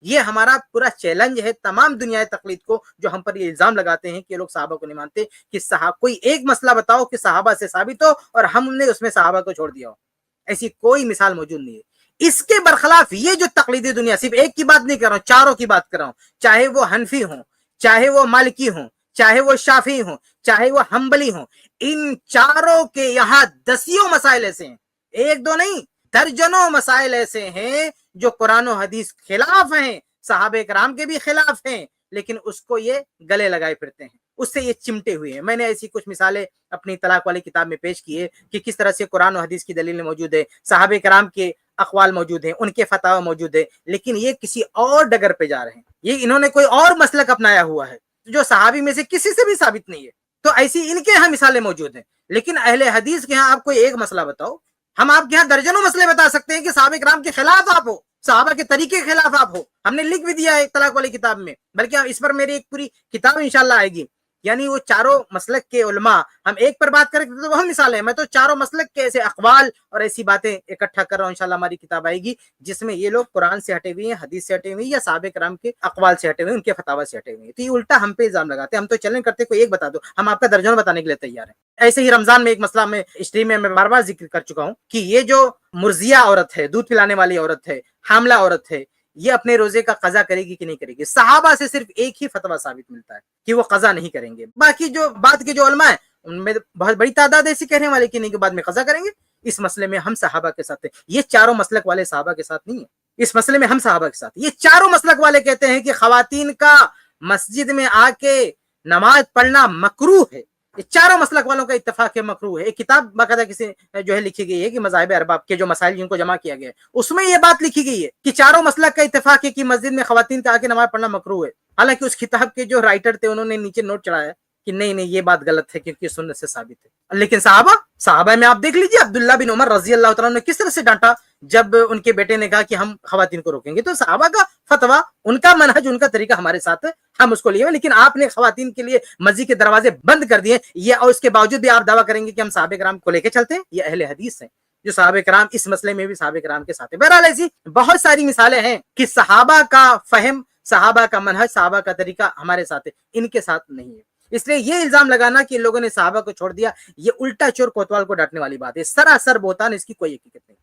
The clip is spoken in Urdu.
یہ ہمارا پورا چیلنج ہے تمام دنیا تقلید کو جو ہم پر یہ الزام لگاتے ہیں کہ یہ لوگ صحابہ کو نہیں مانتے، کہ کوئی ایک مسئلہ بتاؤ کہ صحابہ سے ثابت ہو اور ہم نے اس میں صحابہ کو چھوڑ دیا ہو، ایسی کوئی مثال موجود نہیں ہے۔ اس کے برخلاف یہ جو تقلیدی دنیا، صرف ایک کی بات نہیں کر رہا ہوں، چاروں کی بات کر رہا ہوں، چاہے وہ حنفی ہوں، چاہے وہ مالکی ہوں، چاہے وہ شافعی ہوں، چاہے وہ حنبلی ہوں، ان چاروں کے یہاں دسیوں مسائل ایسے ہیں، ایک دو نہیں، درجنوں مسائل ایسے ہیں جو قرآن و حدیث خلاف ہیں، صحابہ کرام کے بھی خلاف ہیں، لیکن اس کو یہ گلے لگائے پھرتے ہیں، اس سے یہ چمٹے ہوئے ہیں۔ میں نے ایسی کچھ مثالیں اپنی طلاق والی کتاب میں پیش کی ہے کہ کس طرح سے قرآن و حدیث کی دلیل موجود ہے، صحابہ کرام کے اقوال موجود ہیں، ان کے فتاوی موجود ہے، لیکن یہ کسی اور ڈگر پہ جا رہے ہیں، یہ انہوں نے کوئی اور مسلک اپنایا ہوا ہے جو صحابی میں سے کسی سے بھی ثابت نہیں ہے۔ تو ایسی ان کے یہاں مثالیں موجود ہیں، لیکن اہل حدیث کے ہاں آپ کوئی ایک مسئلہ بتاؤ، ہم آپ کے یہاں درجنوں مسئلے بتا سکتے ہیں کہ صحابہ کرام کے خلاف آپ ہو، صحابہ کے طریقے کے خلاف آپ ہو، ہم نے لکھ بھی دیا ہے طلاق والی کتاب میں، بلکہ اس پر میری ایک پوری کتاب انشاءاللہ آئے گی۔ یعنی وہ چاروں مسلک کے علماء، ہم ایک پر بات کریں تو وہ مثال ہے، میں تو چاروں مسلک کے ایسے اقوال اور ایسی باتیں اکٹھا کر رہا ہوں، انشاءاللہ ہماری کتاب آئے گی جس میں یہ لوگ قرآن سے ہٹے ہوئے ہیں، حدیث سے ہٹے ہوئے ہیں، یا صحابہ کرام کے اقوال سے ہٹے ہوئے ہیں، ان کے فتاوی سے ہٹے ہوئے ہیں، تو یہ الٹا ہم پہ الزام لگاتے ہیں۔ ہم تو چیلنج کرتے کوئی ایک بتا دو، ہم آپ کا درجنوں بتانے کے لیے تیار ہیں۔ ایسے ہی رمضان میں ایک مسئلہ میں اسٹریم میں بار بار ذکر کر چکا ہوں کہ یہ جو مرضیہ عورت ہے، دودھ پلانے والی عورت ہے، حاملہ عورت ہے، یہ اپنے روزے کا قضا کرے گی کہ نہیں کرے گی؟ صحابہ سے صرف ایک ہی فتویٰ ثابت ملتا ہے کہ وہ قضا نہیں کریں گے، باقی جو بعد کے جو علماء ہیں ان میں بہت بڑی تعداد ایسی کہنے والے کہ نہیں کہ بعد میں قضا کریں گے۔ اس مسئلے میں ہم صحابہ کے ساتھ ہیں، یہ چاروں مسلک والے صحابہ کے ساتھ نہیں ہیں، اس مسئلے میں ہم صحابہ کے ساتھ۔ یہ چاروں مسلک والے کہتے ہیں کہ خواتین کا مسجد میں آ کے نماز پڑھنا مکروہ ہے، یہ چاروں مسلک والوں کا اتفاق ہے، مکروہ ہے۔ ایک کتاب باقاعدہ کسی جو ہے لکھی گئی ہے کہ مذاہب ارباب کے جو مسائل جن کو جمع کیا گیا ہے، اس میں یہ بات لکھی گئی ہے کہ چاروں مسلک کا اتفاق ہے کہ مسجد میں خواتین کا آ کے نماز پڑھنا مکروہ ہے۔ حالانکہ اس کتاب کے جو رائٹر تھے انہوں نے نیچے نوٹ چڑھایا کہ نہیں یہ بات غلط ہے کیونکہ سنت سے ثابت ہے۔ لیکن صحابہ میں آپ دیکھ لیجیے، عبداللہ بن عمر رضی اللہ تعالیٰ نے کس طرح سے ڈانٹا جب ان کے بیٹے نے کہا کہ ہم خواتین کو روکیں گے۔ تو صحابہ کا فتویٰ، ان کا منہج، ان کا طریقہ ہمارے ساتھ ہے، ہم اس کو لیے، لیکن آپ نے خواتین کے لیے مسجد کے دروازے بند کر دیے، یہ اور اس کے باوجود بھی آپ دعویٰ کریں گے کہ ہم صحابہ کرام کو لے کے چلتے ہیں۔ یہ اہل حدیث ہیں جو صحابہ کرام اس مسئلے میں بھی صحابہ کرام کے ساتھ ہیں۔ بہرحال ایسی بہت ساری مثالیں ہیں کہ صحابہ کا فہم، صحابہ کا منہج، صحابہ کا طریقہ ہمارے ساتھ ہے، ان کے ساتھ نہیں ہے۔ اس لیے یہ الزام لگانا کہ ان لوگوں نے صحابہ کو چھوڑ دیا، یہ الٹا چور کوتوال کو ڈانٹنے والی بات ہے، سراسر بہتان، اس کی کوئی حقیقت نہیں۔